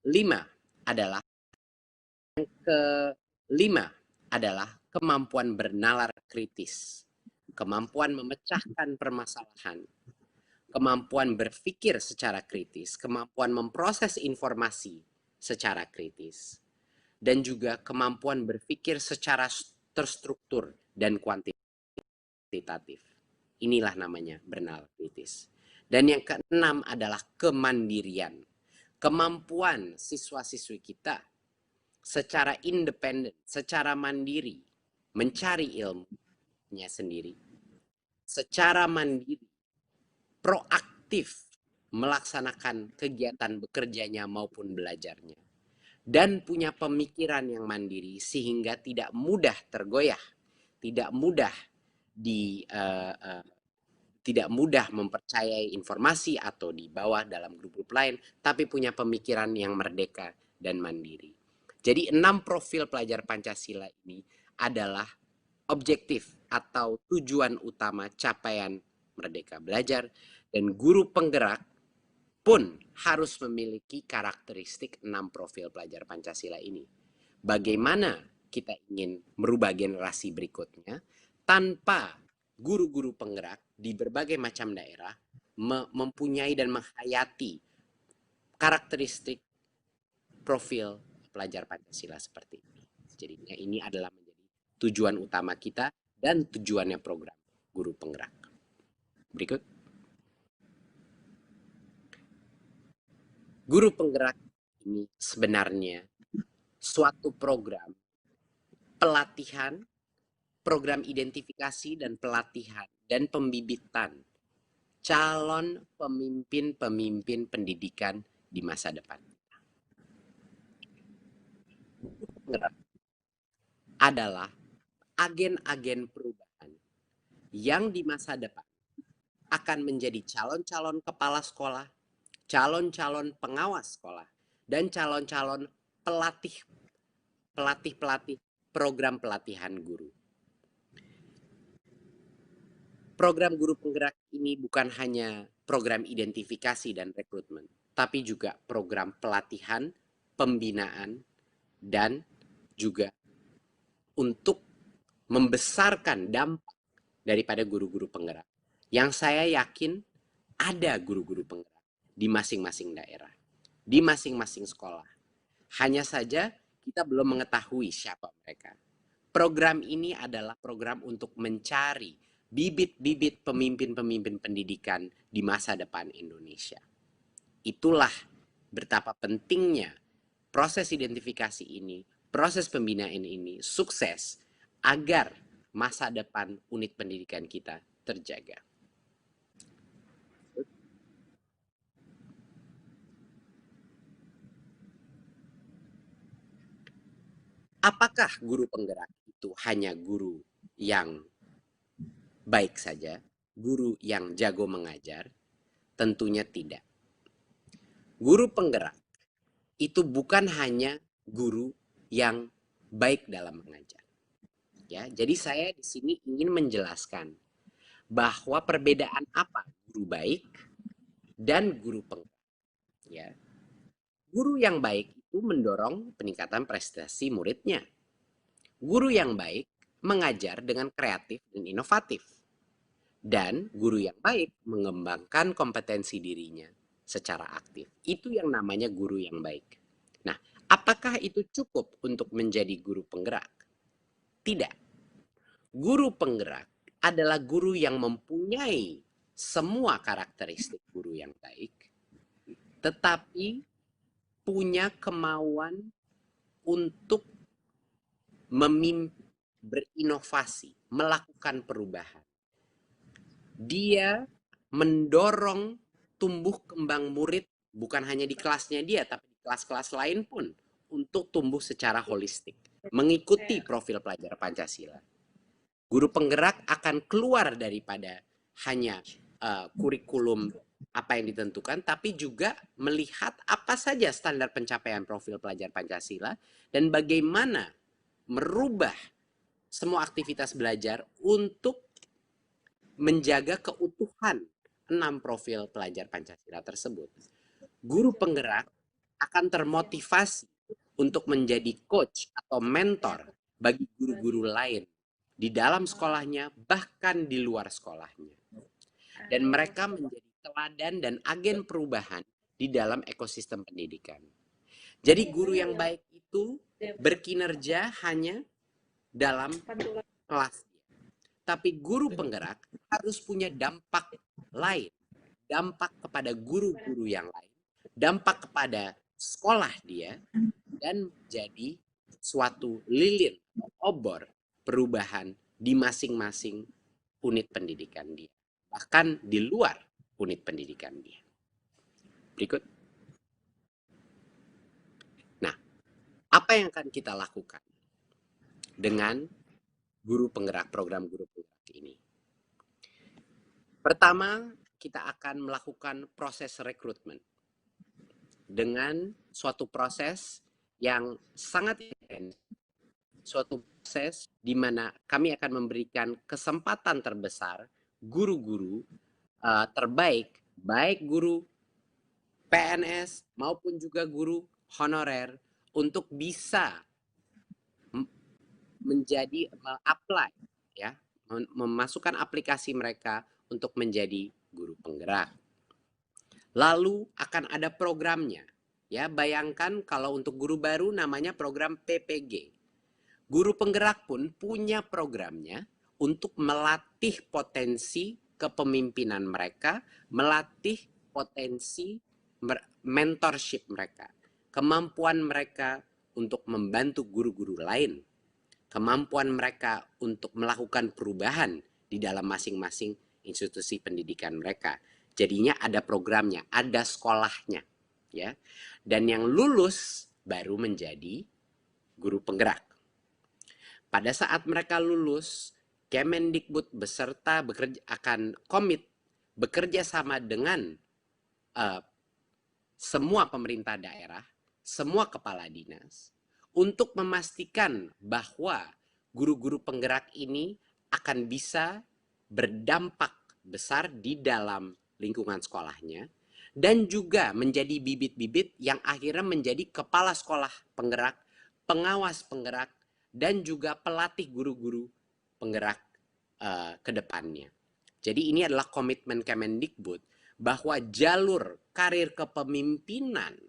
Lima adalah kelima adalah kemampuan bernalar kritis, kemampuan memecahkan permasalahan, kemampuan berpikir secara kritis, kemampuan memproses informasi secara kritis, dan juga kemampuan berpikir secara terstruktur dan kuantitatif. Inilah namanya bernalar kritis. Dan yang keenam adalah kemandirian. Kemampuan siswa-siswi kita secara independen, secara mandiri, mencari ilmunya sendiri, secara mandiri, proaktif melaksanakan kegiatan bekerjanya maupun belajarnya, dan punya pemikiran yang mandiri sehingga tidak mudah tergoyah, tidak mudah di tidak mudah mempercayai informasi atau dibawa dalam grup-grup lain, tapi punya pemikiran yang merdeka dan mandiri. Jadi 6 profil pelajar Pancasila ini adalah objektif atau tujuan utama capaian Merdeka Belajar, dan guru penggerak pun harus memiliki karakteristik 6 profil pelajar Pancasila ini. Bagaimana kita ingin merubah generasi berikutnya tanpa guru-guru penggerak di berbagai macam daerah mempunyai dan menghayati karakteristik profil pelajar Pancasila seperti ini. Jadinya ini adalah menjadi tujuan utama kita dan tujuannya program guru penggerak. Berikut. Guru penggerak ini sebenarnya suatu program pelatihan, program identifikasi dan pelatihan dan pembibitan calon pemimpin-pemimpin pendidikan di masa depan. Penggerak adalah agen-agen perubahan yang di masa depan akan menjadi calon-calon kepala sekolah, calon-calon pengawas sekolah, dan calon-calon pelatih program pelatihan guru. Program guru penggerak ini bukan hanya program identifikasi dan rekrutmen, tapi juga program pelatihan, pembinaan, dan juga untuk membesarkan dampak daripada guru-guru penggerak. Yang saya yakin ada guru-guru penggerak di masing-masing daerah, di masing-masing sekolah. Hanya saja kita belum mengetahui siapa mereka. Program ini adalah program untuk mencari bibit-bibit pemimpin-pemimpin pendidikan di masa depan Indonesia. Itulah betapa pentingnya proses identifikasi ini, proses pembinaan ini sukses agar masa depan unit pendidikan kita terjaga. Apakah guru penggerak itu hanya guru yang baik saja, guru yang jago mengajar? Tentunya tidak. Guru penggerak itu bukan hanya guru yang baik dalam mengajar. Ya, jadi saya di sini ingin menjelaskan bahwa perbedaan apa guru baik dan guru penggerak. Ya, guru yang baik itu mendorong peningkatan prestasi muridnya. Guru yang baik mengajar dengan kreatif dan inovatif. Dan guru yang baik mengembangkan kompetensi dirinya secara aktif. Itu yang namanya guru yang baik. Nah, apakah itu cukup untuk menjadi guru penggerak? Tidak. Guru penggerak adalah guru yang mempunyai semua karakteristik guru yang baik, tetapi punya kemauan untuk berinovasi, melakukan perubahan. Dia mendorong tumbuh kembang murid bukan hanya di kelasnya dia, tapi di kelas-kelas lain pun untuk tumbuh secara holistik, mengikuti profil pelajar Pancasila. Guru penggerak akan keluar daripada hanya kurikulum apa yang ditentukan, tapi juga melihat apa saja standar pencapaian profil pelajar Pancasila dan bagaimana merubah semua aktivitas belajar untuk menjaga keutuhan 6 profil pelajar Pancasila tersebut. Guru penggerak akan termotivasi untuk menjadi coach atau mentor bagi guru-guru lain di dalam sekolahnya, bahkan di luar sekolahnya. Dan mereka menjadi teladan dan agen perubahan di dalam ekosistem pendidikan. Jadi guru yang baik itu berkinerja hanya dalam kelas. Tapi guru penggerak harus punya dampak lain. Dampak kepada guru-guru yang lain. Dampak kepada sekolah dia. Dan jadi suatu lilin, obor perubahan di masing-masing unit pendidikan dia. Bahkan di luar unit pendidikan dia. Berikut. Nah, apa yang akan kita lakukan dengan guru penggerak, program guru penggerak ini? Pertama, kita akan melakukan proses rekrutmen dengan suatu proses yang sangat intens, suatu proses di mana kami akan memberikan kesempatan terbesar guru-guru terbaik, baik guru PNS maupun juga guru honorer untuk bisa menjadi apply, ya, memasukkan aplikasi mereka untuk menjadi guru penggerak. Lalu akan ada programnya. Ya, bayangkan kalau untuk guru baru namanya program PPG. Guru penggerak pun punya programnya untuk melatih potensi kepemimpinan mereka, melatih potensi mentorship mereka, kemampuan mereka untuk membantu guru-guru lain, kemampuan mereka untuk melakukan perubahan di dalam masing-masing institusi pendidikan mereka. Jadinya ada programnya, ada sekolahnya, ya. Dan yang lulus baru menjadi guru penggerak. Pada saat mereka lulus, Kemendikbud beserta akan komit bekerja sama dengan semua pemerintah daerah, semua kepala dinas, untuk memastikan bahwa guru-guru penggerak ini akan bisa berdampak besar di dalam lingkungan sekolahnya, dan juga menjadi bibit-bibit yang akhirnya menjadi kepala sekolah penggerak, pengawas penggerak, dan juga pelatih guru-guru penggerak ke depannya. Jadi ini adalah komitmen Kemendikbud bahwa jalur karir kepemimpinan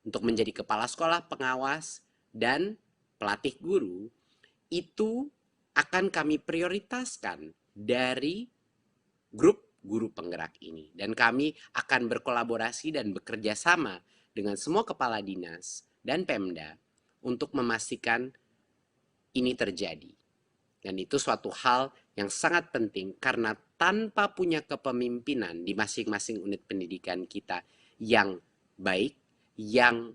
untuk menjadi kepala sekolah, pengawas, dan pelatih guru itu akan kami prioritaskan dari grup guru penggerak ini. Dan kami akan berkolaborasi dan bekerja sama dengan semua kepala dinas dan Pemda untuk memastikan ini terjadi. Dan itu suatu hal yang sangat penting karena tanpa punya kepemimpinan di masing-masing unit pendidikan kita yang baik, yang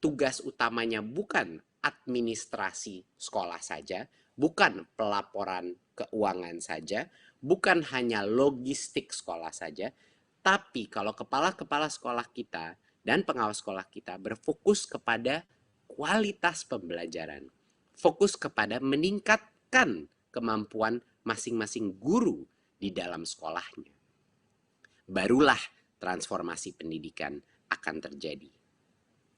tugas utamanya bukan administrasi sekolah saja, bukan pelaporan keuangan saja, bukan hanya logistik sekolah saja, tapi kalau kepala-kepala sekolah kita dan pengawas sekolah kita berfokus kepada kualitas pembelajaran, fokus kepada meningkatkan kemampuan masing-masing guru di dalam sekolahnya, barulah transformasi pendidikan akan terjadi.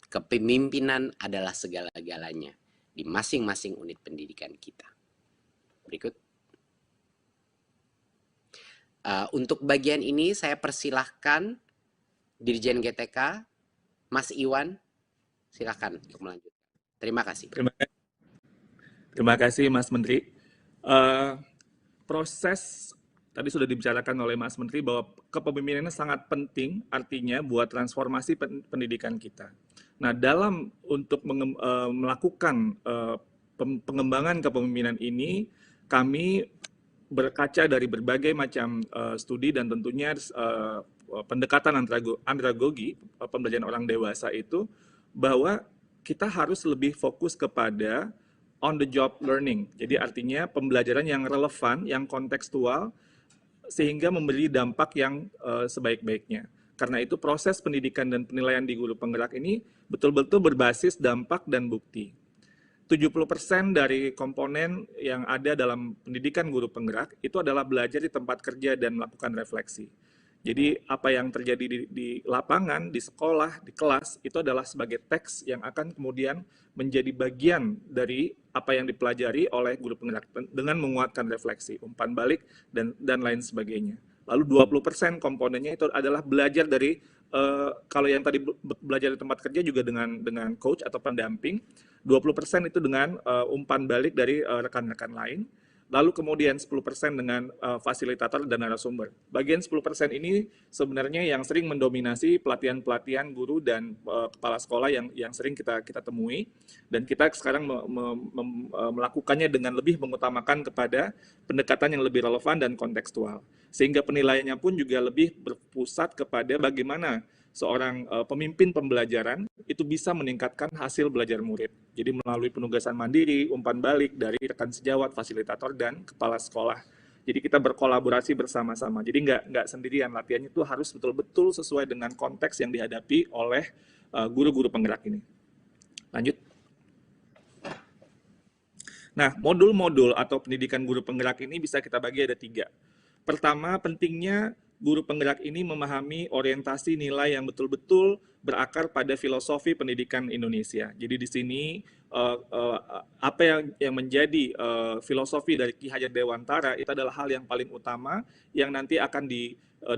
Kepemimpinan adalah segala-galanya di masing-masing unit pendidikan kita. Berikut. Untuk bagian ini saya persilahkan Dirjen GTK, Mas Iwan, silakan untuk melanjutkan. Terima kasih. Terima kasih Mas Menteri. Proses tadi sudah dibicarakan oleh Mas Menteri bahwa kepemimpinannya sangat penting artinya buat transformasi pendidikan kita. Nah, dalam untuk melakukan pengembangan kepemimpinan ini, kami berkaca dari berbagai macam studi dan tentunya pendekatan andragogi pembelajaran orang dewasa itu, bahwa kita harus lebih fokus kepada on the job learning. Jadi artinya pembelajaran yang relevan, yang kontekstual, sehingga memberi dampak yang sebaik-baiknya. Karena itu proses pendidikan dan penilaian di guru penggerak ini betul-betul berbasis dampak dan bukti. 70% dari komponen yang ada dalam pendidikan guru penggerak itu adalah belajar di tempat kerja dan melakukan refleksi. Jadi apa yang terjadi di lapangan, di sekolah, di kelas, itu adalah sebagai teks yang akan kemudian menjadi bagian dari apa yang dipelajari oleh guru penggerak dengan menguatkan refleksi, umpan balik, dan lain sebagainya. Lalu 20% komponennya itu adalah belajar dari, kalau yang tadi belajar di tempat kerja juga dengan coach atau pendamping, 20% itu dengan umpan balik dari rekan-rekan lain, lalu kemudian 10% dengan fasilitator dan narasumber. Bagian 10% ini sebenarnya yang sering mendominasi pelatihan-pelatihan guru dan kepala sekolah yang sering kita temui, dan kita sekarang melakukannya dengan lebih mengutamakan kepada pendekatan yang lebih relevan dan kontekstual. Sehingga penilaiannya pun juga lebih berpusat kepada bagaimana seorang pemimpin pembelajaran itu bisa meningkatkan hasil belajar murid. Jadi melalui penugasan mandiri, umpan balik dari rekan sejawat, fasilitator, dan kepala sekolah. Jadi kita berkolaborasi bersama-sama. Jadi nggak sendirian, latihannya itu harus betul-betul sesuai dengan konteks yang dihadapi oleh guru-guru penggerak ini. Lanjut. Nah, modul-modul atau pendidikan guru penggerak ini bisa kita bagi ada 3. Pertama, pentingnya guru penggerak ini memahami orientasi nilai yang betul-betul berakar pada filosofi pendidikan Indonesia. Jadi di sini apa yang menjadi filosofi dari Ki Hajar Dewantara itu adalah hal yang paling utama yang nanti akan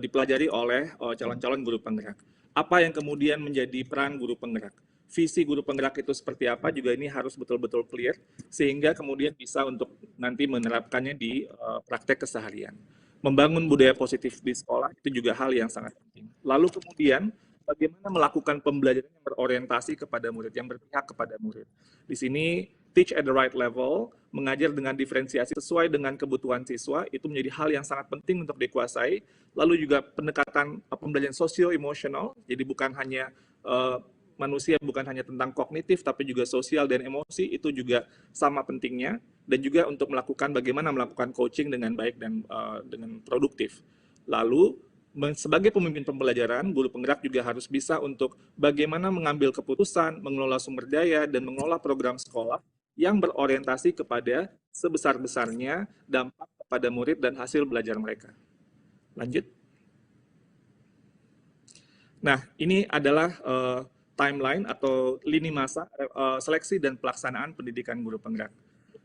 dipelajari oleh calon-calon guru penggerak. Apa yang kemudian menjadi peran guru penggerak? Visi guru penggerak itu seperti apa juga ini harus betul-betul clear sehingga kemudian bisa untuk nanti menerapkannya di praktek keseharian. Membangun budaya positif di sekolah itu juga hal yang sangat penting. Lalu kemudian bagaimana melakukan pembelajaran yang berorientasi kepada murid, yang berpihak kepada murid. Di sini teach at the right level, mengajar dengan diferensiasi sesuai dengan kebutuhan siswa, itu menjadi hal yang sangat penting untuk dikuasai. Lalu juga pendekatan pembelajaran sosio-emosional, jadi bukan hanya manusia bukan hanya tentang kognitif, tapi juga sosial dan emosi, itu juga sama pentingnya. Dan juga untuk melakukan bagaimana melakukan coaching dengan baik dan dengan produktif. Lalu, sebagai pemimpin pembelajaran, guru penggerak juga harus bisa untuk bagaimana mengambil keputusan, mengelola sumber daya, dan mengelola program sekolah yang berorientasi kepada sebesar-besarnya dampak kepada murid dan hasil belajar mereka. Lanjut. Nah, ini adalah timeline atau lini masa seleksi dan pelaksanaan pendidikan guru penggerak.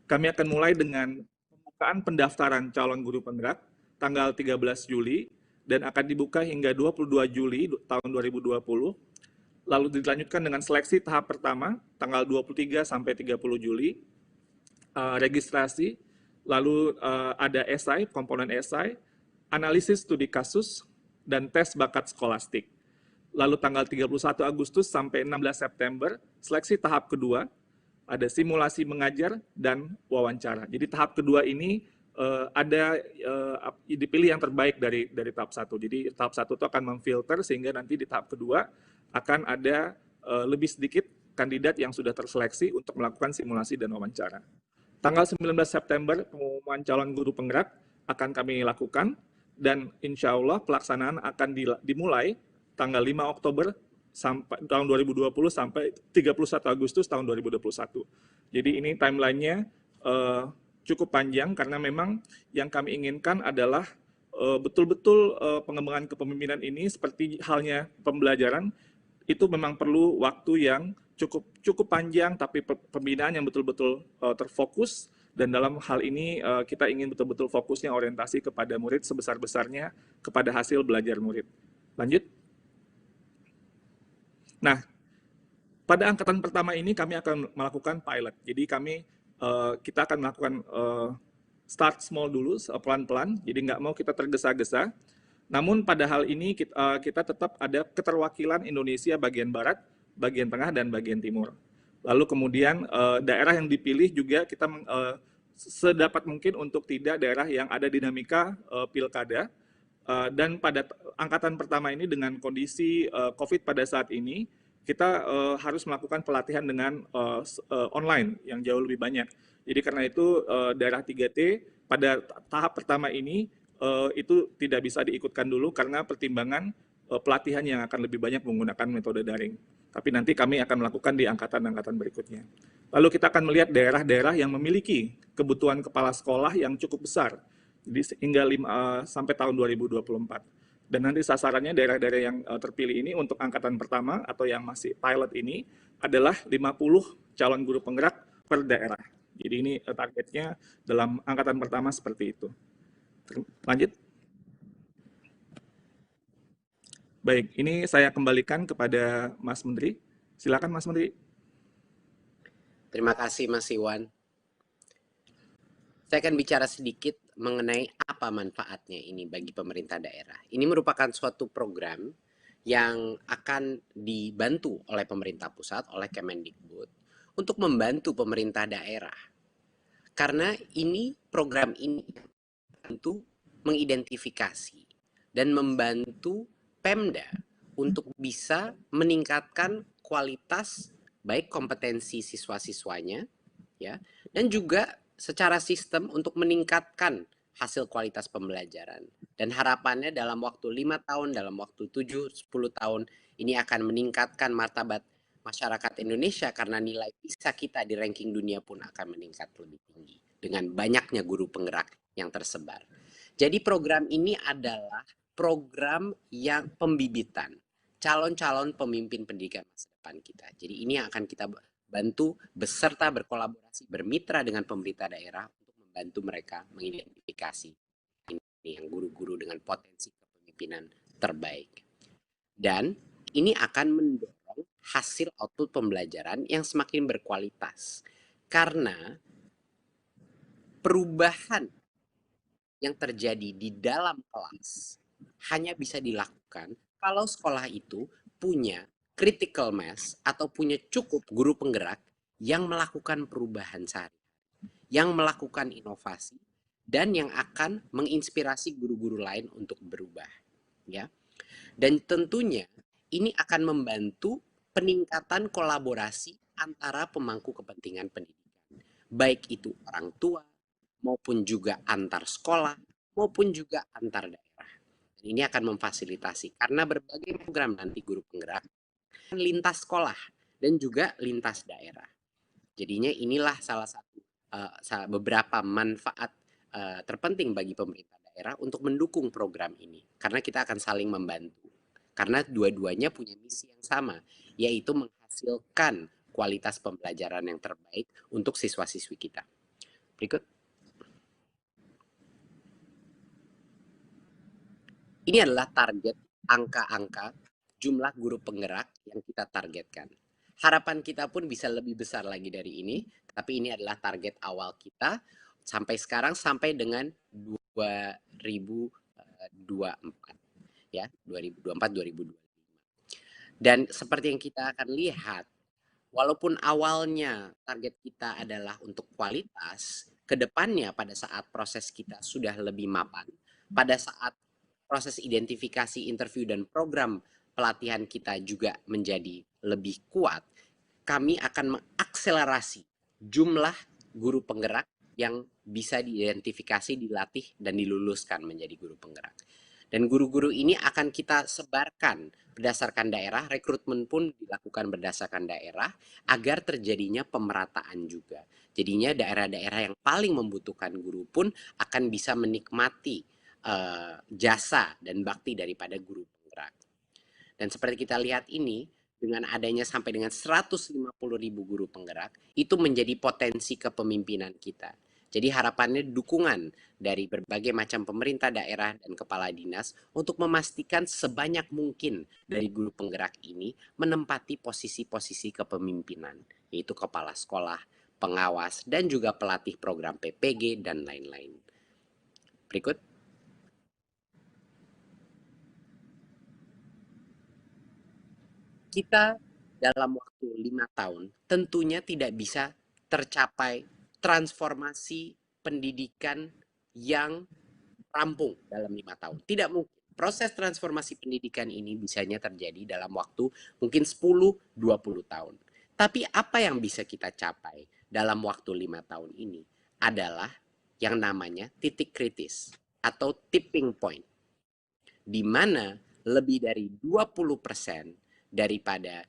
Kami akan mulai dengan pembukaan pendaftaran calon guru penggerak tanggal 13 Juli dan akan dibuka hingga 22 Juli tahun 2020. Lalu dilanjutkan dengan seleksi tahap pertama tanggal 23 sampai 30 Juli, registrasi, lalu ada esai, komponen esai, analisis studi kasus, dan tes bakat skolastik. Lalu tanggal 31 Agustus sampai 16 September, seleksi tahap kedua, ada simulasi mengajar dan wawancara. Jadi tahap kedua ini dipilih yang terbaik dari tahap 1. Jadi tahap 1 itu akan memfilter sehingga nanti di tahap kedua akan ada lebih sedikit kandidat yang sudah terseleksi untuk melakukan simulasi dan wawancara. Tanggal 19 September pengumuman calon guru penggerak akan kami lakukan dan insya Allah pelaksanaan akan dimulai tanggal 5 Oktober sampai tahun 2020 sampai 31 Agustus tahun 2021. Jadi ini timelinenya cukup panjang karena memang yang kami inginkan adalah betul-betul pengembangan kepemimpinan ini seperti halnya pembelajaran itu memang perlu waktu yang cukup panjang tapi pembinaan yang betul-betul terfokus dan dalam hal ini kita ingin betul-betul fokusnya orientasi kepada murid sebesar-besarnya kepada hasil belajar murid. Lanjut. Nah, pada angkatan pertama ini kami akan melakukan pilot. Jadi kita akan melakukan start small dulu, pelan-pelan. Jadi nggak mau kita tergesa-gesa. Namun pada hal ini kita tetap ada keterwakilan Indonesia bagian barat, bagian tengah, dan bagian timur. Lalu kemudian daerah yang dipilih juga kita sedapat mungkin untuk tidak daerah yang ada dinamika pilkada. Dan pada angkatan pertama ini dengan kondisi COVID pada saat ini, kita harus melakukan pelatihan dengan online yang jauh lebih banyak. Jadi karena itu daerah 3T pada tahap pertama ini itu tidak bisa diikutkan dulu karena pertimbangan pelatihan yang akan lebih banyak menggunakan metode daring. Tapi nanti kami akan melakukan di angkatan-angkatan berikutnya. Lalu kita akan melihat daerah-daerah yang memiliki kebutuhan kepala sekolah yang cukup besar. Jadi hingga sampai tahun 2024. Dan nanti sasarannya daerah-daerah yang terpilih ini untuk angkatan pertama atau yang masih pilot ini adalah 50 calon guru penggerak per daerah. Jadi ini targetnya dalam angkatan pertama seperti itu. Lanjut. Baik, ini saya kembalikan kepada Mas Menteri. Silakan Mas Menteri. Terima kasih Mas Iwan. Saya akan bicara sedikit mengenai apa manfaatnya ini bagi pemerintah daerah. Ini merupakan suatu program yang akan dibantu oleh pemerintah pusat, oleh Kemendikbud, untuk membantu pemerintah daerah. Karena ini program ini tentu mengidentifikasi dan membantu Pemda untuk bisa meningkatkan kualitas baik kompetensi siswa-siswanya ya dan juga secara sistem untuk meningkatkan hasil kualitas pembelajaran. Dan harapannya dalam waktu 5 tahun, dalam waktu 7-10 tahun ini akan meningkatkan martabat masyarakat Indonesia karena nilai PISA kita di ranking dunia pun akan meningkat lebih tinggi dengan banyaknya guru penggerak yang tersebar. Jadi program ini adalah program yang pembibitan calon-calon pemimpin pendidikan masa depan kita. Jadi ini yang akan kita bantu beserta berkolaborasi bermitra dengan pemerintah daerah untuk membantu mereka mengidentifikasi ini yang guru-guru dengan potensi kepemimpinan terbaik. Dan ini akan mendorong hasil output pembelajaran yang semakin berkualitas. Karena perubahan yang terjadi di dalam kelas hanya bisa dilakukan kalau sekolah itu punya critical mass atau punya cukup guru penggerak yang melakukan perubahan sehari, yang melakukan inovasi dan yang akan menginspirasi guru-guru lain untuk berubah, ya. Dan tentunya ini akan membantu peningkatan kolaborasi antara pemangku kepentingan pendidikan, baik itu orang tua maupun juga antar sekolah maupun juga antar daerah. Ini akan memfasilitasi karena berbagai program nanti guru penggerak lintas sekolah dan juga lintas daerah. Jadinya inilah salah satu beberapa manfaat terpenting bagi pemerintah daerah untuk mendukung program ini karena kita akan saling membantu. Karena dua-duanya punya misi yang sama, yaitu menghasilkan kualitas pembelajaran yang terbaik untuk siswa-siswi kita. Berikut. Ini adalah target angka-angka jumlah guru penggerak yang kita targetkan. Harapan kita pun bisa lebih besar lagi dari ini, tapi ini adalah target awal kita sampai sekarang sampai dengan 2024 ya, 2024-2025. Dan seperti yang kita akan lihat, walaupun awalnya target kita adalah untuk kualitas, kedepannya pada saat proses kita sudah lebih mapan, pada saat proses identifikasi, interview, dan program pelatihan kita juga menjadi lebih kuat, kami akan mengakselerasi jumlah guru penggerak yang bisa diidentifikasi, dilatih, dan diluluskan menjadi guru penggerak. Dan guru-guru ini akan kita sebarkan berdasarkan daerah, rekrutmen pun dilakukan berdasarkan daerah, agar terjadinya pemerataan juga. Jadinya daerah-daerah yang paling membutuhkan guru pun akan bisa menikmati jasa dan bakti daripada guru penggerak. Dan seperti kita lihat ini, dengan adanya sampai dengan 150.000 guru penggerak, itu menjadi potensi kepemimpinan kita. Jadi harapannya dukungan dari berbagai macam pemerintah daerah dan kepala dinas untuk memastikan sebanyak mungkin dari guru penggerak ini menempati posisi-posisi kepemimpinan, yaitu kepala sekolah, pengawas, dan juga pelatih program PPG, dan lain-lain. Berikut. Kita dalam waktu 5 tahun tentunya tidak bisa tercapai transformasi pendidikan yang rampung dalam 5 tahun. Tidak mungkin. Proses transformasi pendidikan ini bisanya terjadi dalam waktu mungkin 10-20 tahun. Tapi apa yang bisa kita capai dalam waktu 5 tahun ini adalah yang namanya titik kritis atau tipping point, di mana lebih dari 20% daripada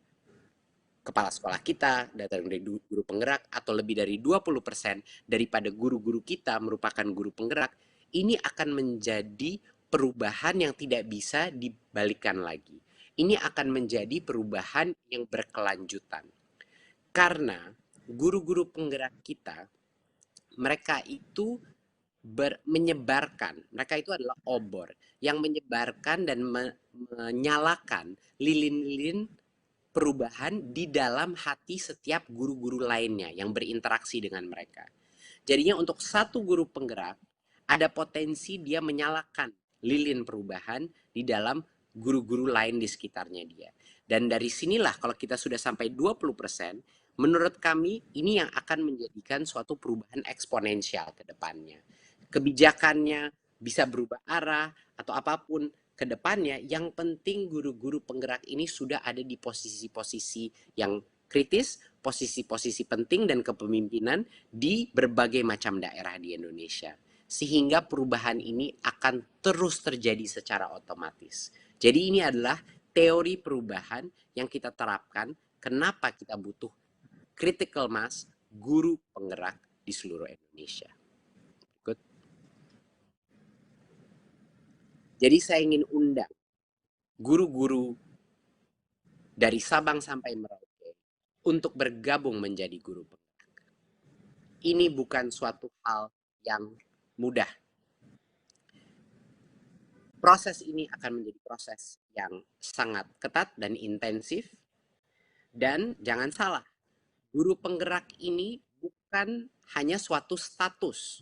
kepala sekolah kita, dari guru penggerak, atau lebih dari 20% daripada guru-guru kita merupakan guru penggerak, ini akan menjadi perubahan yang tidak bisa dibalikkan lagi. Ini akan menjadi perubahan yang berkelanjutan. Karena guru-guru penggerak kita, mereka itu menyebarkan, mereka itu adalah obor yang menyebarkan dan menyalakan lilin-lilin perubahan di dalam hati setiap guru-guru lainnya yang berinteraksi dengan mereka. Jadinya untuk satu guru penggerak, ada potensi dia menyalakan lilin perubahan di dalam guru-guru lain di sekitarnya dia. Dan dari sinilah kalau kita sudah sampai 20%, menurut kami ini yang akan menjadikan suatu perubahan eksponensial ke depannya. Kebijakannya bisa berubah arah atau apapun ke depannya, yang penting guru-guru penggerak ini sudah ada di posisi-posisi yang kritis, posisi-posisi penting dan kepemimpinan di berbagai macam daerah di Indonesia. Sehingga perubahan ini akan terus terjadi secara otomatis. Jadi ini adalah teori perubahan yang kita terapkan, kenapa kita butuh critical mass guru penggerak di seluruh Indonesia. Good. Jadi saya ingin undang guru-guru dari Sabang sampai Merauke untuk bergabung menjadi guru penggerak. Ini bukan suatu hal yang mudah. Proses ini akan menjadi proses yang sangat ketat dan intensif. Dan jangan salah, guru penggerak ini bukan hanya suatu status.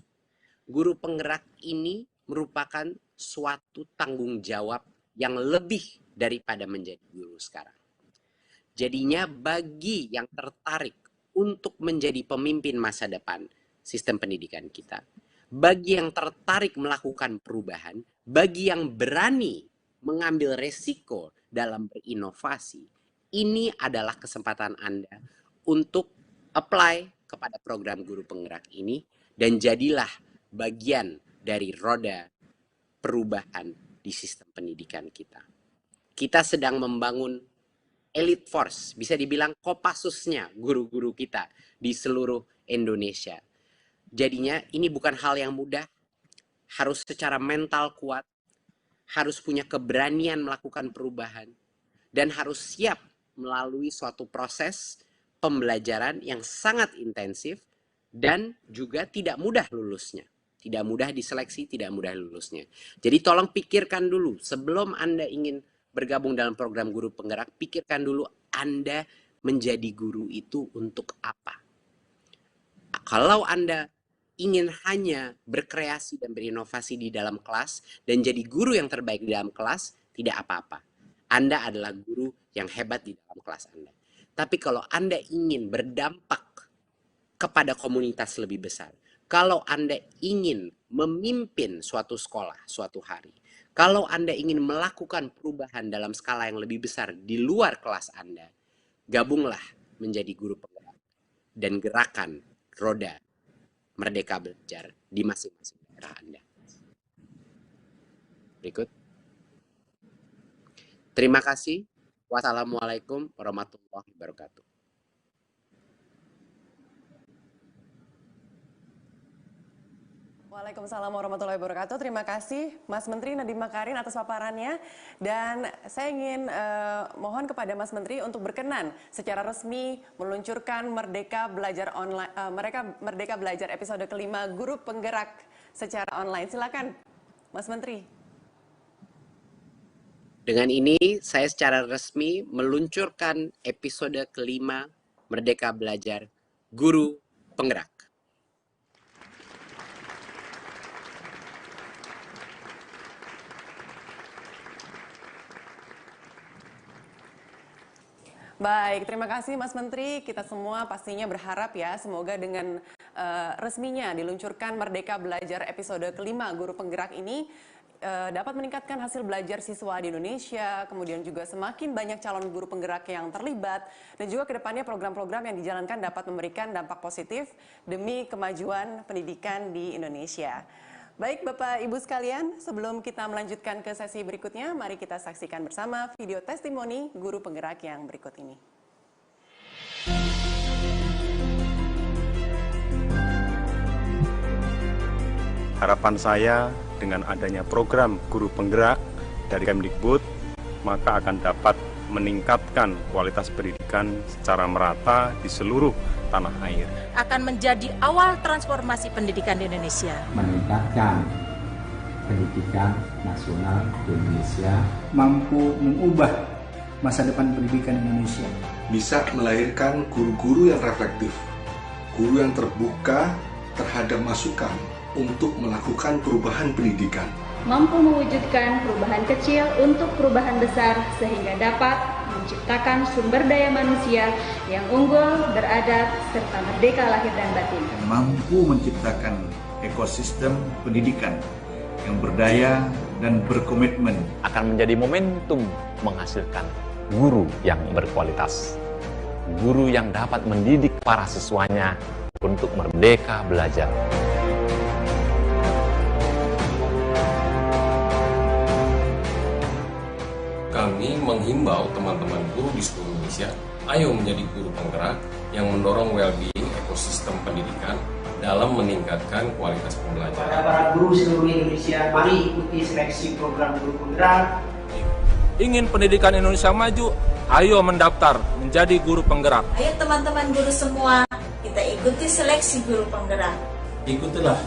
Guru penggerak ini merupakan suatu tanggung jawab yang lebih daripada menjadi guru sekarang. Jadinya bagi yang tertarik untuk menjadi pemimpin masa depan sistem pendidikan kita, bagi yang tertarik melakukan perubahan, bagi yang berani mengambil resiko dalam berinovasi, ini adalah kesempatan Anda untuk apply kepada program guru penggerak ini dan jadilah bagian dari roda perubahan di sistem pendidikan kita. Kita sedang membangun elite force, bisa dibilang Kopassusnya guru-guru kita di seluruh Indonesia. Jadinya ini bukan hal yang mudah, harus secara mental kuat, harus punya keberanian melakukan perubahan, dan harus siap melalui suatu proses pembelajaran yang sangat intensif dan juga tidak mudah lulusnya. Tidak mudah diseleksi, tidak mudah lulusnya. Jadi tolong pikirkan dulu sebelum Anda ingin bergabung dalam program guru penggerak, pikirkan dulu Anda menjadi guru itu untuk apa. Kalau Anda ingin hanya berkreasi dan berinovasi di dalam kelas dan jadi guru yang terbaik di dalam kelas, tidak apa-apa. Anda adalah guru yang hebat di dalam kelas Anda. Tapi kalau Anda ingin berdampak kepada komunitas lebih besar, kalau Anda ingin memimpin suatu sekolah suatu hari, kalau Anda ingin melakukan perubahan dalam skala yang lebih besar di luar kelas Anda, gabunglah menjadi guru penggerak dan gerakan roda Merdeka Belajar di masing-masing daerah Anda. Berikut. Terima kasih. Wassalamualaikum warahmatullahi wabarakatuh. Waalaikumsalam warahmatullahi wabarakatuh. Terima kasih Mas Menteri Nadiem Makarim atas paparannya. Dan saya ingin mohon kepada Mas Menteri untuk berkenan secara resmi meluncurkan Merdeka Belajar online, Merdeka Belajar episode kelima Guru Penggerak secara online. Silakan Mas Menteri. Dengan ini saya secara resmi meluncurkan episode kelima Merdeka Belajar Guru Penggerak. Baik, terima kasih Mas Menteri. Kita semua pastinya berharap ya, semoga dengan resminya diluncurkan Merdeka Belajar episode kelima Guru Penggerak ini dapat meningkatkan hasil belajar siswa di Indonesia, kemudian juga semakin banyak calon guru penggerak yang terlibat, dan juga kedepannya program-program yang dijalankan dapat memberikan dampak positif demi kemajuan pendidikan di Indonesia. Baik Bapak Ibu sekalian, sebelum kita melanjutkan ke sesi berikutnya, mari kita saksikan bersama video testimoni guru penggerak yang berikut ini. Harapan saya dengan adanya program guru penggerak dari Kemdikbud, maka akan dapat meningkatkan kualitas pendidikan secara merata di seluruh tanah air. Akan menjadi awal transformasi pendidikan di Indonesia. Meningkatkan pendidikan nasional di Indonesia. Mampu mengubah masa depan pendidikan Indonesia. Bisa melahirkan guru-guru yang reflektif, guru yang terbuka terhadap masukan untuk melakukan perubahan pendidikan. Mampu mewujudkan perubahan kecil untuk perubahan besar sehingga dapat menciptakan sumber daya manusia yang unggul, beradab, serta merdeka lahir dan batin. Mampu menciptakan ekosistem pendidikan yang berdaya dan berkomitmen. Akan menjadi momentum menghasilkan guru yang berkualitas. Guru yang dapat mendidik para siswanya untuk merdeka belajar. Kami menghimbau teman-teman guru di seluruh Indonesia, ayo menjadi guru penggerak yang mendorong well-being ekosistem pendidikan dalam meningkatkan kualitas pembelajaran. Para guru seluruh Indonesia, mari ikuti seleksi program guru penggerak. Ingin pendidikan Indonesia maju, ayo mendaftar menjadi guru penggerak. Ayo teman-teman guru semua, kita ikuti seleksi guru penggerak. Ikutilah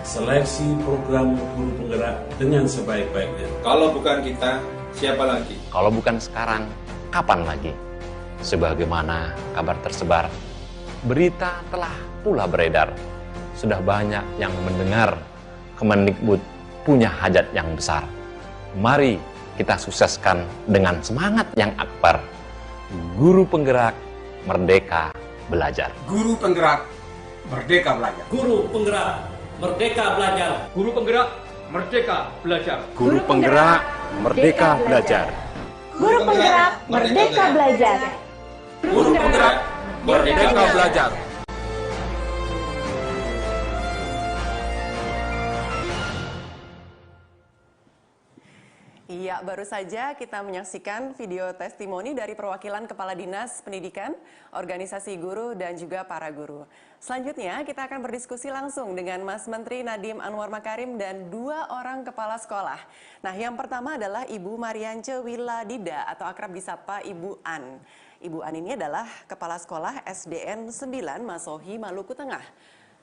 seleksi program guru penggerak dengan sebaik-baiknya. Kalau bukan kita, siapa lagi? Kalau bukan sekarang, kapan lagi? Sebagaimana kabar tersebar, berita telah pula beredar. Sudah banyak yang mendengar Kemendikbud punya hajat yang besar. Mari kita sukseskan dengan semangat yang akbar. Guru penggerak, merdeka belajar. Guru penggerak, merdeka belajar. Guru penggerak, merdeka belajar. Guru penggerak, merdeka belajar. Guru penggerak, merdeka belajar. Guru penggerak, merdeka belajar. Guru penggerak, merdeka belajar. Iya, baru saja kita menyaksikan video testimoni dari perwakilan Kepala Dinas Pendidikan, organisasi guru, dan juga para guru. Selanjutnya, kita akan berdiskusi langsung dengan Mas Menteri Nadiem Anwar Makarim dan 2 orang kepala sekolah. Nah, yang pertama adalah Ibu Mariance Wiladida atau akrab disapa Ibu An. Ibu An ini adalah Kepala Sekolah SDN 9 Masohi, Maluku Tengah.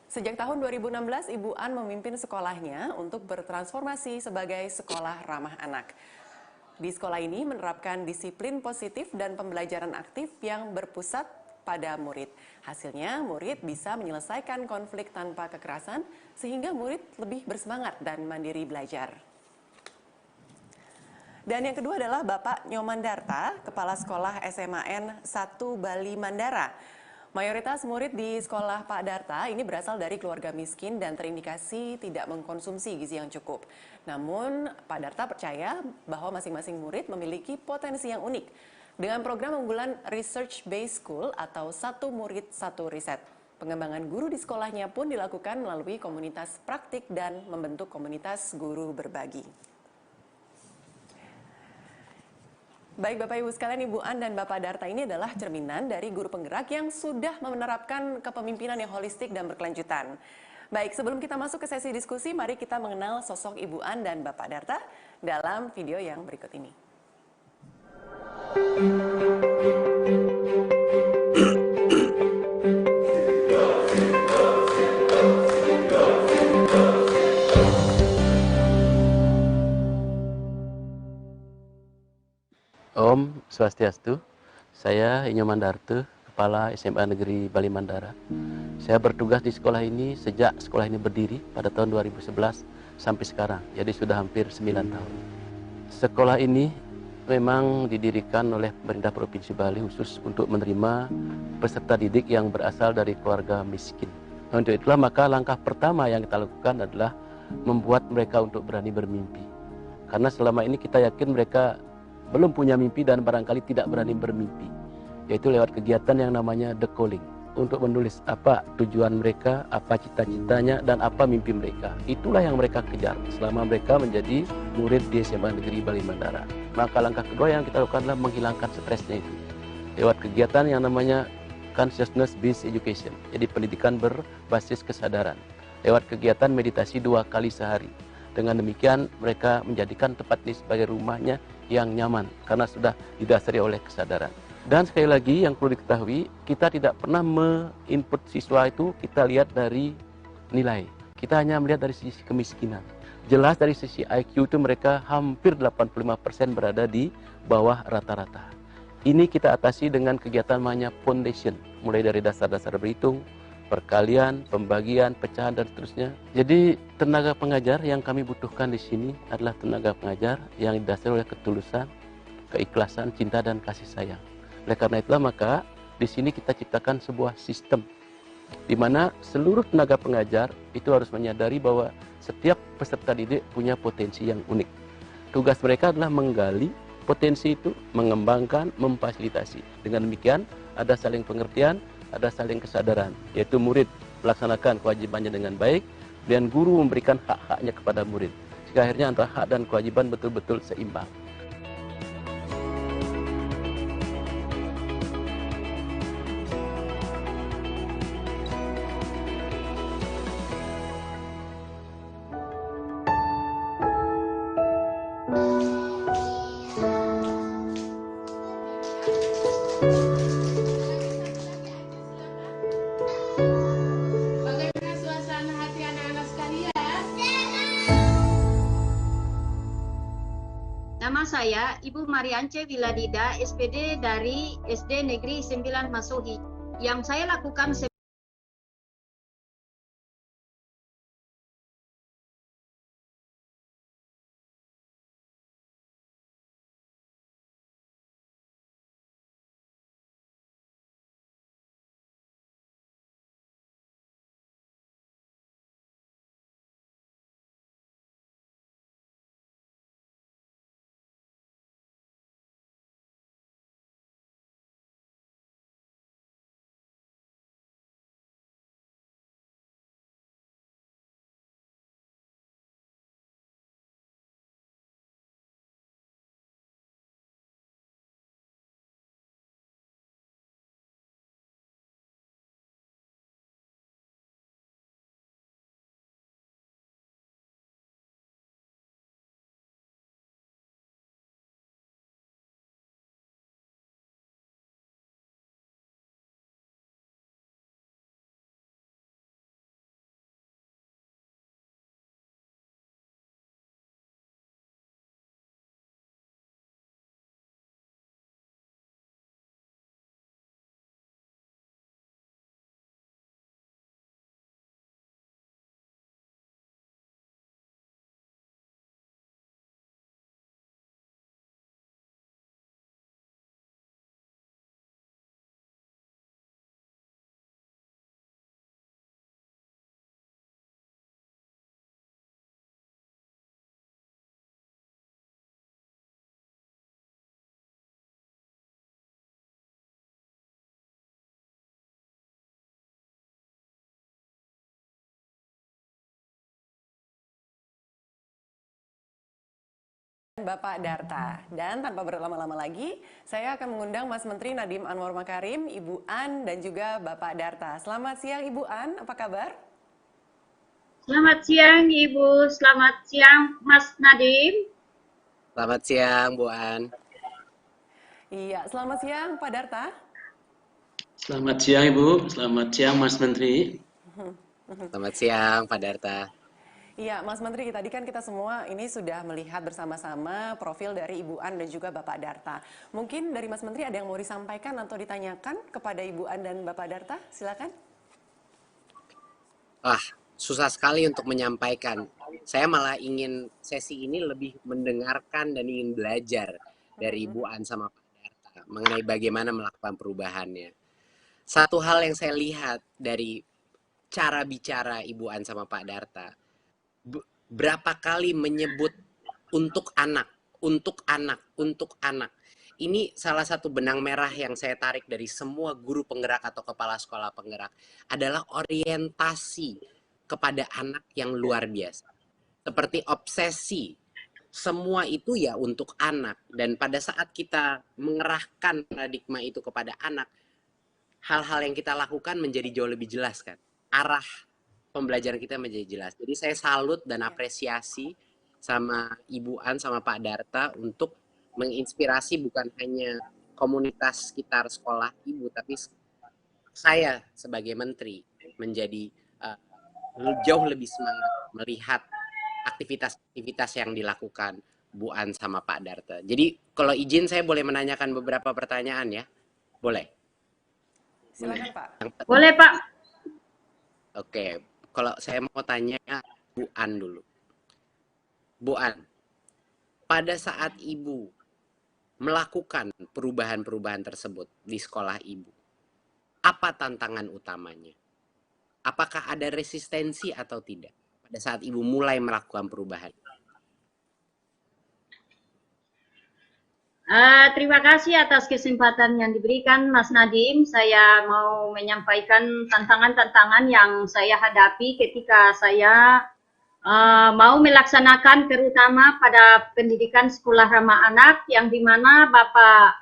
Sejak tahun 2016, Ibu An memimpin sekolahnya untuk bertransformasi sebagai sekolah ramah anak. Di sekolah ini menerapkan disiplin positif dan pembelajaran aktif yang berpusat pada murid. Hasilnya, murid bisa menyelesaikan konflik tanpa kekerasan, sehingga murid lebih bersemangat dan mandiri belajar. Dan yang kedua adalah Bapak Nyomandarta, Kepala Sekolah SMAN 1 Bali Mandara. Mayoritas murid di sekolah Pak Darta ini berasal dari keluarga miskin dan terindikasi tidak mengkonsumsi gizi yang cukup. Namun, Pak Darta percaya bahwa masing-masing murid memiliki potensi yang unik dengan program unggulan Research Based School atau satu murid satu riset. Pengembangan guru di sekolahnya pun dilakukan melalui komunitas praktik dan membentuk komunitas guru berbagi. Baik Bapak Ibu sekalian, Ibu An dan Bapak Darta ini adalah cerminan dari guru penggerak yang sudah menerapkan kepemimpinan yang holistik dan berkelanjutan. Baik, sebelum kita masuk ke sesi diskusi, mari kita mengenal sosok Ibu An dan Bapak Darta dalam video yang berikut ini. Om Swastiastu, saya Nyomandarta, Kepala SMA Negeri Bali Mandara. Saya bertugas di sekolah ini sejak sekolah ini berdiri pada tahun 2011 sampai sekarang, jadi sudah hampir 9 tahun. Sekolah ini memang didirikan oleh pemerintah Provinsi Bali khusus untuk menerima peserta didik yang berasal dari keluarga miskin. Untuk itulah maka langkah pertama yang kita lakukan adalah membuat mereka untuk berani bermimpi. Karena selama ini kita yakin mereka belum punya mimpi dan barangkali tidak berani bermimpi, yaitu lewat kegiatan yang namanya The Calling, untuk menulis apa tujuan mereka, apa cita-citanya, dan apa mimpi mereka. Itulah yang mereka kejar selama mereka menjadi murid di SMA Negeri Bali Mandara. Maka langkah kedua yang kita lakukan adalah menghilangkan stresnya itu lewat kegiatan yang namanya Consciousness Based Education, jadi pendidikan berbasis kesadaran, lewat kegiatan meditasi 2 kali sehari. Dengan demikian mereka menjadikan tempat ini sebagai rumahnya yang nyaman karena sudah didasari oleh kesadaran. Dan sekali lagi yang perlu diketahui, kita tidak pernah me-input siswa itu kita lihat dari nilai. Kita hanya melihat dari sisi kemiskinan. Jelas dari sisi IQ itu mereka hampir 85% berada di bawah rata-rata. Ini kita atasi dengan kegiatan namanya foundation, mulai dari dasar-dasar berhitung, perkalian, pembagian, pecahan, dan seterusnya. Jadi tenaga pengajar yang kami butuhkan di sini adalah tenaga pengajar yang didasari oleh ketulusan, keikhlasan, cinta, dan kasih sayang. Oleh karena itulah maka di sini kita ciptakan sebuah sistem di mana seluruh tenaga pengajar itu harus menyadari bahwa setiap peserta didik punya potensi yang unik. Tugas mereka adalah menggali potensi itu, mengembangkan, memfasilitasi. Dengan demikian ada saling pengertian, ada saling kesadaran, yaitu murid melaksanakan kewajibannya dengan baik, dan guru memberikan hak-haknya kepada murid. Sehingga akhirnya antara hak dan kewajiban betul-betul seimbang. Bagaimana suasana hati anak-anak sekalian? Nama saya Ibu Mariance Wiladida, SPD dari SD Negeri 9 Masohi. Yang saya lakukan Bapak Darta. Dan tanpa berlama-lama lagi, saya akan mengundang Mas Menteri Nadiem Anwar Makarim, Ibu An, dan juga Bapak Darta. Selamat siang Ibu An, apa kabar? Selamat siang Ibu, selamat siang Mas Nadiem. Selamat siang Bu An. Iya, selamat siang Pak Darta. Selamat siang Ibu, selamat siang Mas Menteri. Selamat siang Pak Darta. Iya, Mas Menteri, tadi kan kita semua ini sudah melihat bersama-sama profil dari Ibu An dan juga Bapak Darta. Mungkin dari Mas Menteri ada yang mau disampaikan atau ditanyakan kepada Ibu An dan Bapak Darta? Silakan. Susah sekali untuk menyampaikan. Saya malah ingin sesi ini lebih mendengarkan dan ingin belajar dari Ibu An sama Pak Darta mengenai bagaimana melakukan perubahannya. Satu hal yang saya lihat dari cara bicara Ibu An sama Pak Darta, berapa kali menyebut untuk anak, untuk anak, untuk anak. Ini salah satu benang merah yang saya tarik dari semua guru penggerak atau kepala sekolah penggerak adalah orientasi kepada anak yang luar biasa. Seperti obsesi, semua itu ya untuk anak. Dan pada saat kita mengerahkan paradigma itu kepada anak, hal-hal yang kita lakukan menjadi jauh lebih jelas kan. Arah pembelajaran kita menjadi jelas. Jadi saya salut dan apresiasi sama Ibu An sama Pak Darta untuk menginspirasi bukan hanya komunitas sekitar sekolah Ibu, tapi saya sebagai menteri menjadi jauh lebih semangat melihat aktivitas-aktivitas yang dilakukan Bu An sama Pak Darta. Jadi kalau izin saya boleh menanyakan beberapa pertanyaan ya? Boleh? Silakan Pak. Boleh Pak. Oke, kalau saya mau tanya Bu An dulu. Bu An, pada saat Ibu melakukan perubahan-perubahan tersebut di sekolah Ibu, apa tantangan utamanya? Apakah ada resistensi atau tidak pada saat Ibu mulai melakukan perubahan? Terima kasih atas kesempatan yang diberikan Mas Nadiem. Saya mau menyampaikan tantangan-tantangan yang saya hadapi ketika saya mau melaksanakan terutama pada pendidikan sekolah ramah anak, yang dimana Bapak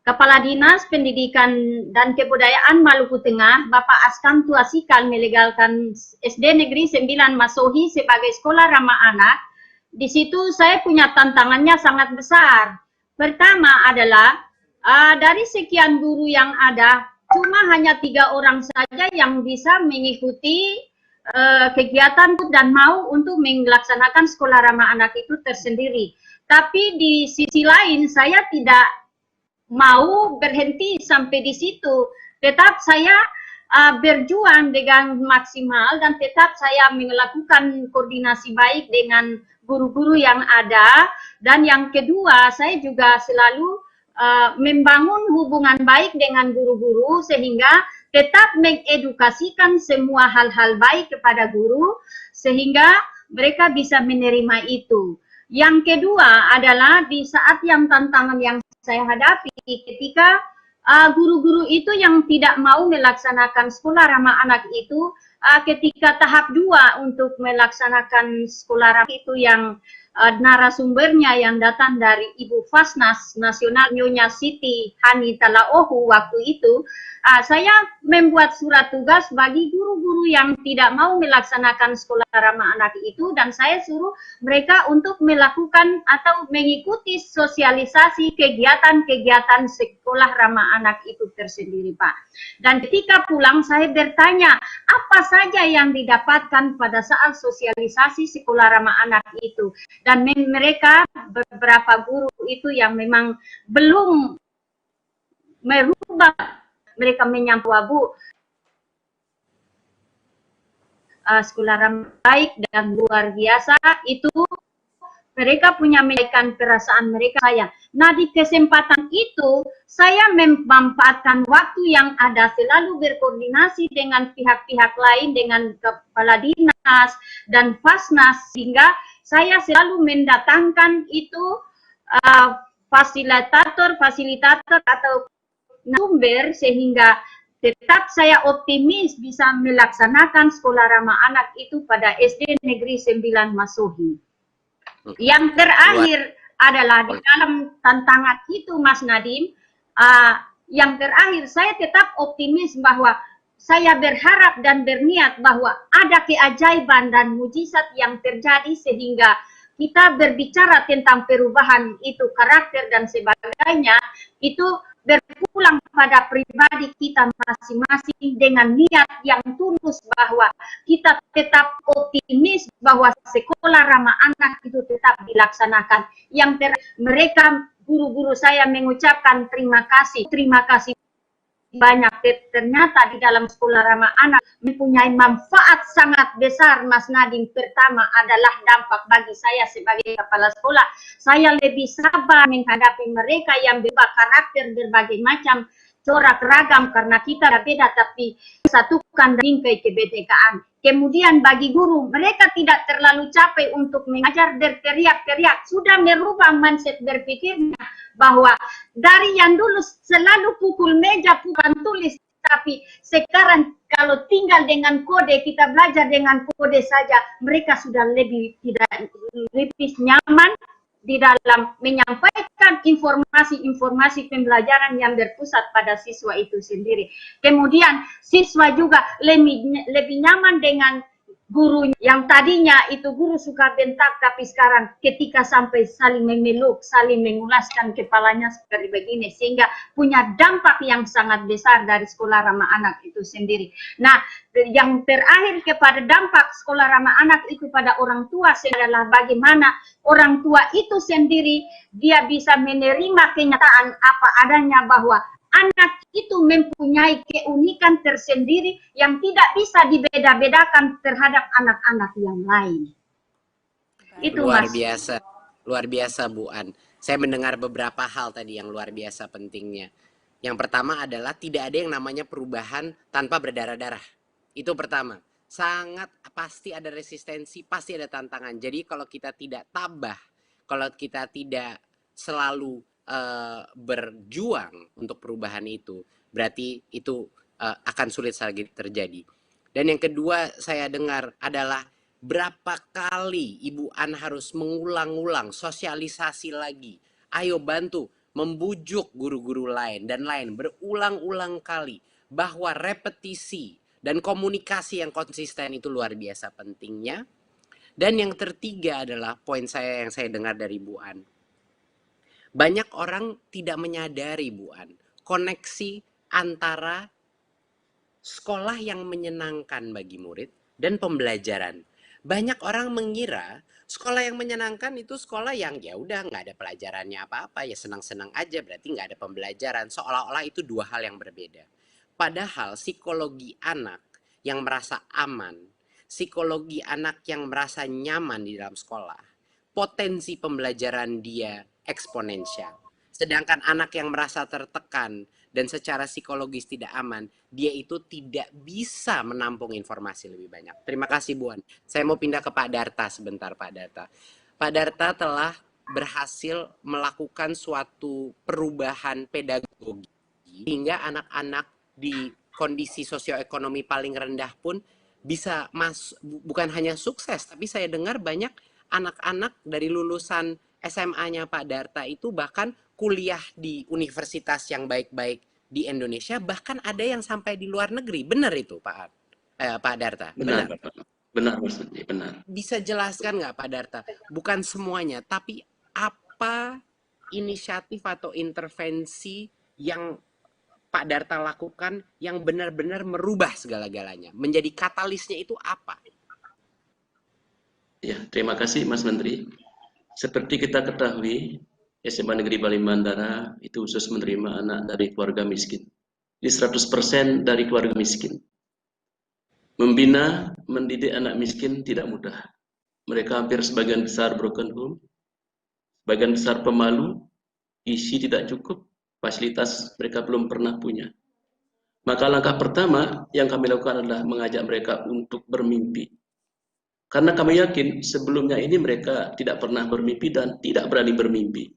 Kepala Dinas Pendidikan dan Kebudayaan Maluku Tengah, Bapak Askam Tuasikal, melegalkan SD Negeri 9 Masohi sebagai sekolah ramah anak. Di situ saya punya tantangannya sangat besar. Pertama adalah dari sekian guru yang ada, cuma hanya 3 orang saja yang bisa mengikuti kegiatan dan mau untuk melaksanakan sekolah ramah anak itu tersendiri. Tapi di sisi lain saya tidak mau berhenti sampai di situ. Tetap saya berjuang dengan maksimal dan tetap saya melakukan koordinasi baik dengan guru-guru yang ada. Dan yang kedua, saya juga selalu membangun hubungan baik dengan guru-guru sehingga tetap mengedukasikan semua hal-hal baik kepada guru sehingga mereka bisa menerima itu. Yang kedua adalah di saat yang tantangan yang saya hadapi ketika guru-guru itu yang tidak mau melaksanakan sekolah ramah anak itu ketika tahap 2 untuk melaksanakan sekolah ramah itu yang narasumbernya yang datang dari Ibu Fasnas Nasional Nyonya Siti Hani Talaohu waktu itu, saya membuat surat tugas bagi guru-guru yang tidak mau melaksanakan sekolah ramah anak itu dan saya suruh mereka untuk melakukan atau mengikuti sosialisasi kegiatan-kegiatan sekolah ramah anak itu tersendiri Pak. Dan ketika pulang saya bertanya apa saja yang didapatkan pada saat sosialisasi sekolah ramah anak itu. Dan mereka beberapa guru itu yang memang belum merubah, mereka menyampaikan Bu sekolah ramah baik dan luar biasa itu mereka punya menyampaikan perasaan mereka saya. Nah di kesempatan itu saya memanfaatkan waktu yang ada selalu berkoordinasi dengan pihak-pihak lain dengan kepala dinas dan Fasnas sehingga saya selalu mendatangkan itu fasilitator atau sumber sehingga tetap saya optimis bisa melaksanakan sekolah ramah anak itu pada SD Negeri 9 Masohi. Yang terakhir adalah di dalam tantangan itu Mas Nadiem, yang terakhir saya tetap optimis bahwa saya berharap dan berniat bahwa ada keajaiban dan mujizat yang terjadi sehingga kita berbicara tentang perubahan itu karakter dan sebagainya itu berpulang pada pribadi kita masing-masing dengan niat yang tulus bahwa kita tetap optimis bahwa sekolah ramah anak itu tetap dilaksanakan. Yang mereka guru-guru saya mengucapkan terima kasih banyak. Ternyata di dalam sekolah ramah anak mempunyai manfaat sangat besar Mas Nadiem. Pertama adalah dampak bagi saya sebagai kepala sekolah. Saya lebih sabar menghadapi mereka yang berubah karakter berbagai macam corak ragam karena kita beda tapi satukan bingkai kebinekaan. Kemudian bagi guru, mereka tidak terlalu capek untuk mengajar berteriak-teriak. Sudah merubah mindset berpikirnya bahwa dari yang dulu selalu pukul meja, bukan tulis. Tapi sekarang kalau tinggal dengan kode, kita belajar dengan kode saja, mereka sudah lebih nyaman di dalam menyampaikan informasi-informasi pembelajaran yang berpusat pada siswa itu sendiri. Kemudian siswa juga lebih nyaman dengan guru yang tadinya itu guru suka bentak, tapi sekarang ketika sampai saling memeluk, saling mengulaskan kepalanya seperti begini, sehingga punya dampak yang sangat besar dari sekolah ramah anak itu sendiri. Nah, yang terakhir kepada dampak sekolah ramah anak itu pada orang tua adalah bagaimana orang tua itu sendiri dia bisa menerima kenyataan apa adanya bahwa anak itu mempunyai keunikan tersendiri yang tidak bisa dibeda-bedakan terhadap anak-anak yang lain. Itu luar biasa Bu An. Saya mendengar beberapa hal tadi yang luar biasa pentingnya. Yang pertama adalah tidak ada yang namanya perubahan tanpa berdarah-darah. Itu pertama. Sangat pasti ada resistensi, pasti ada tantangan. Jadi kalau kita tidak tabah, kalau kita tidak selalu berjuang untuk perubahan itu, berarti itu akan sulit sekali terjadi. Dan yang kedua saya dengar adalah berapa kali Ibu An harus mengulang-ulang sosialisasi lagi. Ayo bantu membujuk guru-guru lain dan lain berulang-ulang kali bahwa repetisi dan komunikasi yang konsisten itu luar biasa pentingnya. Dan yang ketiga adalah poin saya yang saya dengar dari Bu An. Banyak orang tidak menyadari Bu An, koneksi antara sekolah yang menyenangkan bagi murid dan pembelajaran. Banyak orang mengira sekolah yang menyenangkan itu sekolah yang ya udah nggak ada pelajarannya apa-apa, ya senang-senang aja, berarti nggak ada pembelajaran. Seolah-olah itu dua hal yang berbeda. Padahal psikologi anak yang merasa aman, psikologi anak yang merasa nyaman di dalam sekolah, potensi pembelajaran dia eksponensial. Sedangkan anak yang merasa tertekan dan secara psikologis tidak aman, dia itu tidak bisa menampung informasi lebih banyak. Terima kasih Bu An. Saya mau pindah ke Pak Darta sebentar, Pak Darta. Pak Darta telah berhasil melakukan suatu perubahan pedagogi hingga anak-anak di kondisi sosioekonomi paling rendah pun bisa bukan hanya sukses, tapi saya dengar banyak anak-anak dari lulusan SMA-nya Pak Darta itu bahkan kuliah di universitas yang baik-baik di Indonesia, bahkan ada yang sampai di luar negeri. Benar itu Pak Darta? Benar. Benar, maksudnya benar. Bisa jelaskan nggak Pak Darta? Bukan semuanya, tapi apa inisiatif atau intervensi yang Pak Darta lakukan yang benar-benar merubah segala-galanya? Menjadi katalisnya itu apa? Ya, terima kasih Mas Menteri. Seperti kita ketahui, SMA Negeri Balimandara itu khusus menerima anak dari keluarga miskin. Ini 100% dari keluarga miskin. Membina, mendidik anak miskin tidak mudah. Mereka hampir sebagian besar broken home, sebagian besar pemalu, isi tidak cukup, fasilitas mereka belum pernah punya. Maka langkah pertama yang kami lakukan adalah mengajak mereka untuk bermimpi. Karena kami yakin sebelumnya ini mereka tidak pernah bermimpi dan tidak berani bermimpi.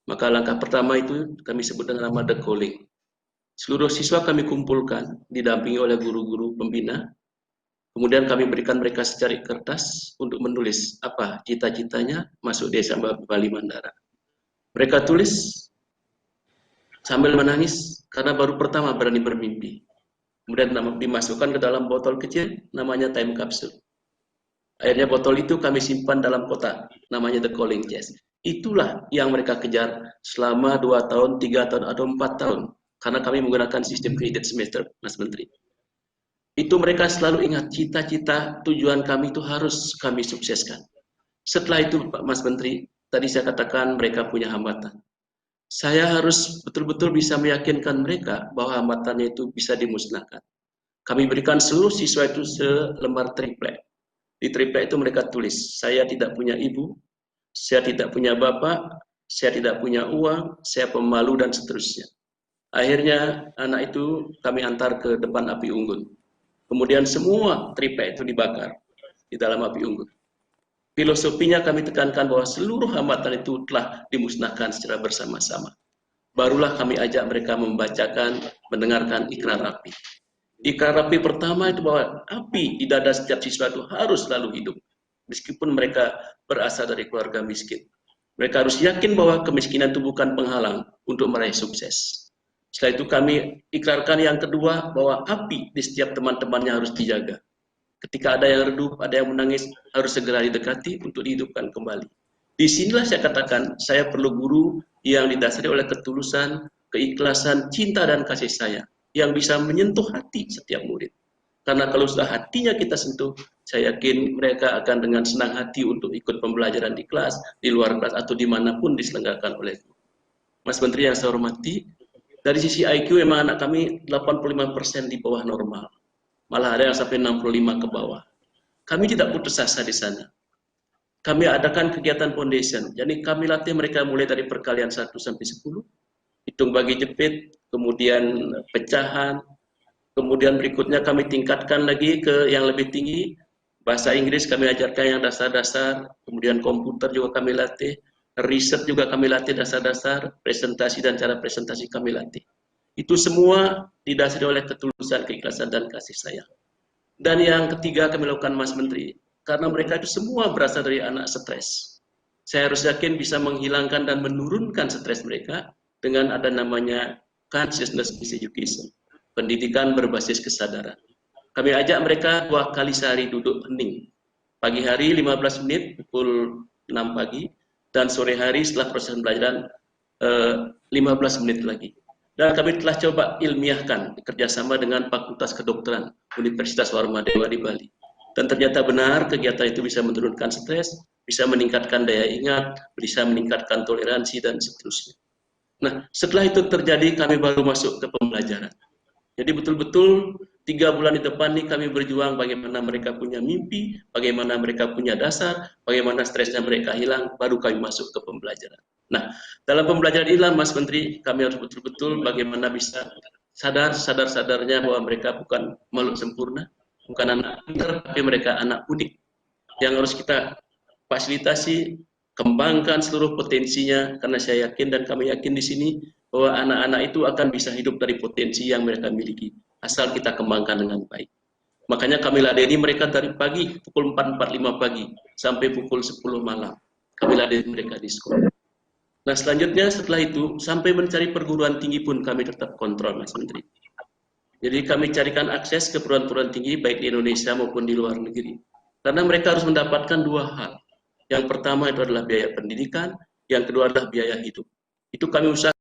Maka langkah pertama itu kami sebut dengan nama The Calling. Seluruh siswa kami kumpulkan, didampingi oleh guru-guru pembina. Kemudian kami berikan mereka secari kertas untuk menulis apa cita-citanya masuk desa Balimandara. Mereka tulis sambil menangis karena baru pertama berani bermimpi. Kemudian dimasukkan ke dalam botol kecil namanya time capsule. Akhirnya botol itu kami simpan dalam kotak, namanya The Calling Chest. Itulah yang mereka kejar selama 2 tahun, 3 tahun, atau 4 tahun. Karena kami menggunakan sistem credit semester, Mas Menteri. Itu mereka selalu ingat, cita-cita tujuan kami itu harus kami sukseskan. Setelah itu, Pak Mas Menteri, tadi saya katakan mereka punya hambatan. Saya harus betul-betul bisa meyakinkan mereka bahwa hambatannya itu bisa dimusnahkan. Kami berikan seluruh siswa itu selembar triplek. Di triplek itu mereka tulis, saya tidak punya ibu, saya tidak punya bapak, saya tidak punya uang, saya pemalu, dan seterusnya. Akhirnya anak itu kami antar ke depan api unggun. Kemudian semua triplek itu dibakar di dalam api unggun. Filosofinya kami tekankan bahwa seluruh hambatan itu telah dimusnahkan secara bersama-sama. Barulah kami ajak mereka membacakan, mendengarkan ikrar api. Ikrar api pertama itu bahwa api di dada setiap siswa itu harus selalu hidup. Meskipun mereka berasal dari keluarga miskin. Mereka harus yakin bahwa kemiskinan itu bukan penghalang untuk meraih sukses. Setelah itu kami ikrarkan yang kedua bahwa api di setiap teman-temannya harus dijaga. Ketika ada yang redup, ada yang menangis, harus segera didekati untuk dihidupkan kembali. Disinilah saya katakan, saya perlu guru yang didasari oleh ketulusan, keikhlasan, cinta dan kasih sayang, yang bisa menyentuh hati setiap murid. Karena kalau sudah hatinya kita sentuh, saya yakin mereka akan dengan senang hati untuk ikut pembelajaran di kelas, di luar kelas, atau dimanapun diselenggarakan oleh guru. Mas Menteri yang saya hormati, dari sisi IQ memang anak kami 85% di bawah normal. Malah ada yang sampai 65 ke bawah. Kami tidak putus asa di sana. Kami adakan kegiatan foundation. Jadi kami latih mereka mulai dari perkalian 1 sampai 10, hitung bagi jepit, kemudian pecahan, kemudian berikutnya kami tingkatkan lagi ke yang lebih tinggi. Bahasa Inggris kami ajarkan yang dasar-dasar, kemudian komputer juga kami latih, riset juga kami latih dasar-dasar, presentasi dan cara presentasi kami latih. Itu semua didasari oleh ketulusan, keikhlasan, dan kasih sayang. Dan yang ketiga kami lakukan, Mas Menteri, karena mereka itu semua berasal dari anak stres. Saya harus yakin bisa menghilangkan dan menurunkan stres mereka dengan ada namanya consciousness-based education, pendidikan berbasis kesadaran. Kami ajak mereka 2 kali sehari duduk hening. Pagi hari 15 menit pukul 6 pagi, dan sore hari setelah proses pembelajaran 15 menit lagi. Dan kami telah coba ilmiahkan kerjasama dengan Fakultas Kedokteran Universitas Warmadewa di Bali. Dan ternyata benar kegiatan itu bisa menurunkan stres, bisa meningkatkan daya ingat, bisa meningkatkan toleransi, dan seterusnya. Nah, setelah itu terjadi, kami baru masuk ke pembelajaran. Jadi betul-betul 3 bulan di depan ini kami berjuang bagaimana mereka punya mimpi, bagaimana mereka punya dasar, bagaimana stresnya mereka hilang, baru kami masuk ke pembelajaran. Nah, dalam pembelajaran inilah, Mas Menteri, kami harus betul-betul bagaimana bisa sadar-sadarnya bahwa mereka bukan makhluk sempurna, bukan anak pintar, tapi mereka anak unik yang harus kita fasilitasi, kembangkan seluruh potensinya, karena saya yakin dan kami yakin di sini bahwa anak-anak itu akan bisa hidup dari potensi yang mereka miliki, asal kita kembangkan dengan baik. Makanya kami ladeni mereka dari pagi, pukul 4.45 pagi, sampai pukul 10 malam. Kami ladeni mereka di sekolah. Nah, selanjutnya setelah itu, sampai mencari perguruan tinggi pun kami tetap kontrol, Mas Menteri. Jadi kami carikan akses ke perguruan tinggi baik di Indonesia maupun di luar negeri. Karena mereka harus mendapatkan 2 hal. Yang pertama itu adalah biaya pendidikan, yang kedua adalah biaya hidup. Itu kami usahakan